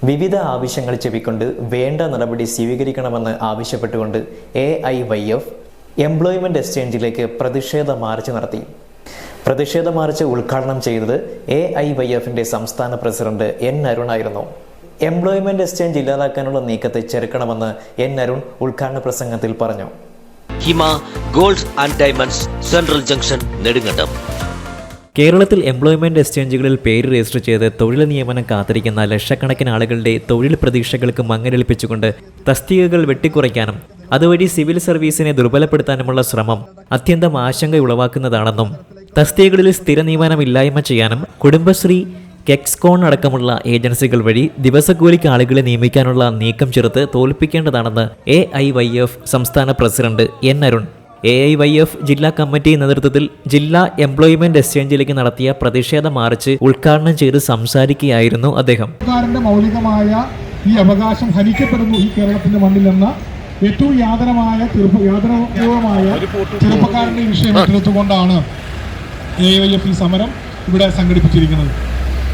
വിവിധ ആവശ്യങ്ങൾ ചെവിക്കൊണ്ട് വേണ്ട നടപടി സ്വീകരിക്കണമെന്ന് ആവശ്യപ്പെട്ടുകൊണ്ട് AIYF എംപ്ലോയ്മെന്റ് എക്സ്ചേഞ്ചിലേക്ക് പ്രതിഷേധ മാർച്ച് നടത്തി. പ്രതിഷേധ മാർച്ച് ഉദ്ഘാടനം ചെയ്തത് AIYFന്റെ സംസ്ഥാന പ്രസിഡന്റ് N. അരുൺ ആയിരുന്നു. എംപ്ലോയ്മെന്റ് എക്സ്ചേഞ്ച് ഇല്ലാതാക്കാനുള്ള നീക്കത്തെ ചെറുക്കണമെന്ന് N. അരുൺ ഉദ്ഘാടന പ്രസംഗത്തിൽ പറഞ്ഞു. Hima gold and diamonds central junction Nedumkandam. കേരളത്തിൽ എംപ്ലോയ്മെന്റ് എക്സ്ചേഞ്ചുകളിൽ പേര് രജിസ്റ്റർ ചെയ്ത് തൊഴിൽ നിയമനം കാത്തിരിക്കുന്ന ലക്ഷക്കണക്കിന് ആളുകളുടെ തൊഴിൽ പ്രതീക്ഷകൾക്ക് മങ്ങലേൽപ്പിച്ചുകൊണ്ട് തസ്തികകൾ വെട്ടിക്കുറയ്ക്കാനും അതുവഴി സിവിൽ സർവീസിനെ ദുർബലപ്പെടുത്താനുമുള്ള ശ്രമം അത്യന്തം ആശങ്ക ഉളവാക്കുന്നതാണെന്നും തസ്തികകളിൽ സ്ഥിര നിയമനമില്ലായ്മ ചെയ്യാനും കുടുംബശ്രീ, കെക്സ്കോൺ അടക്കമുള്ള ഏജൻസികൾ വഴി ദിവസക്കൂലിക്ക് ആളുകളെ നിയമിക്കാനുള്ള നീക്കം ചെറുത്ത് തോൽപ്പിക്കേണ്ടതാണെന്ന് AIYF സംസ്ഥാന പ്രസിഡന്റ് N. അരുൺ AIYF ജില്ലാ കമ്മിറ്റി നേതൃത്വത്തിൽ ജില്ലാ എംപ്ലോയ്മെന്റ് എക്സ്ചേഞ്ചിലേക്ക് നടത്തിയ പ്രതിഷേധ മാർച്ച് ഉദ്ഘാടനം ചെയ്ത് സംസാരിക്കുകയായിരുന്നു അദ്ദേഹം. മൗലികമായ ഈ അവകാശം ഹനിക്കപ്പെടുന്നു ഈ കേരളത്തിന്റെ മണ്ണിലെന്ന ഏറ്റവും യാതനമായ ചെറുപ്പക്കാരന്റെ വിഷയം ഏറ്റെടുത്തുകൊണ്ടാണ് AIYF ഈ സമരം ഇവിടെ സംഘടിപ്പിച്ചിരിക്കുന്നത്.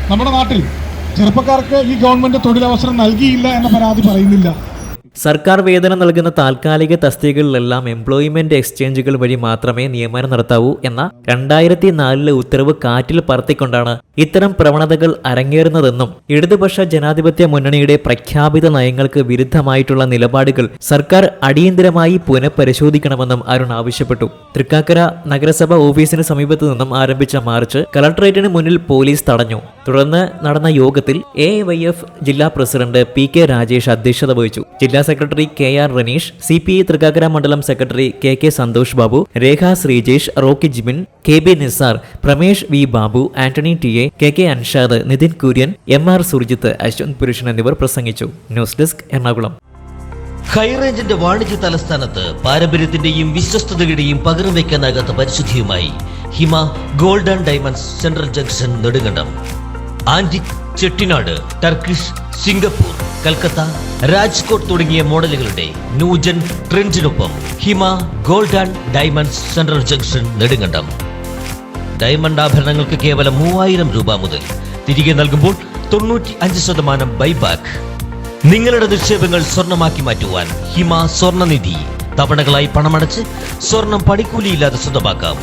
നമ്മുടെ നാട്ടിൽ ചെറുപ്പക്കാർക്ക് ഈ ഗവൺമെന്റ് തൊഴിലവസരം നൽകിയില്ല എന്ന പരാതി പറയുന്നില്ല. സർക്കാർ വേതനം നൽകുന്ന താൽക്കാലിക തസ്തികകളിലെല്ലാം എംപ്ലോയ്മെന്റ് എക്സ്ചേഞ്ചുകൾ വഴി മാത്രമേ നിയമനം നടത്താവൂ എന്ന 2004 ഉത്തരവ് കാറ്റിൽ പറത്തിക്കൊണ്ടാണ് ഇത്തരം പ്രവണതകൾ അരങ്ങേറുന്നതെന്നും ഇടതുപക്ഷ ജനാധിപത്യ മുന്നണിയുടെ പ്രഖ്യാപിത നയങ്ങൾക്ക് വിരുദ്ധമായിട്ടുള്ള നിലപാടുകൾ സർക്കാർ അടിയന്തരമായി പുനഃപരിശോധിക്കണമെന്നും അരുൺ ആവശ്യപ്പെട്ടു. തൃക്കാക്കര നഗരസഭ ഓഫീസിന് സമീപത്തു നിന്നും ആരംഭിച്ച മാർച്ച് കളക്ടറേറ്റിന് മുന്നിൽ പോലീസ് തടഞ്ഞു. തുടർന്ന് നടന്ന യോഗത്തിൽ AIYF ജില്ലാ പ്രസിഡന്റ് PK രാജേഷ് അധ്യക്ഷത വഹിച്ചു. ജില്ലാ secretary KR Raneesh, CPI Thrikkakara മണ്ഡലം secretary KK Santhosh Babu, Rekha Sreejesh, Rocky Jibin, KB Nisar, Pramesh V Babu, Antony TA, KK Anshad, Nithin Kurian, MR Surjith, Ashwanth Purushan എന്നിവർ പ്രസംഗിച്ചു. News desk Ernakulam. ഹൈറേഞ്ചിന്റെ വാണിജ്യ തലസ്ഥാനത്ത് പാരമ്പര്യത്തിന്റെയും വിശ്വസ്തതയുടെയും പകരം വയ്ക്കാനാകാത്ത പരിശുദ്ധിയുമായി Hima gold and diamonds central junction Nedumkandam. Antique, Chettinad, Turkish, Singapore, Calcutta, Rajkot തുടങ്ങിയ മോഡലുകളുടെ ന്യൂജൻ ട്രെൻഡിനൊപ്പം Hima gold and diamonds central junction Nedumkandam. Diamond ആഭരണങ്ങൾക്ക് കേവലം 3000 രൂപ മുതൽ, തിരികെ നൽകുമ്പോൾ 95% ബൈബാക്ക്. നിങ്ങളുടെ നിക്ഷേപങ്ങൾ സ്വർണമാക്കി മാറ്റുവാൻ ഹിമ സ്വർണനിധി. തവണകളായി പണമടച്ച് സ്വർണം പണിക്കൂലിയില്ലാതെ സ്വന്തമാക്കാം.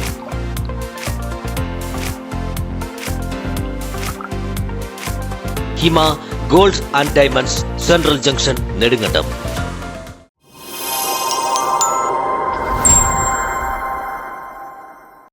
Hima gold and diamonds central junction Nedumkandam.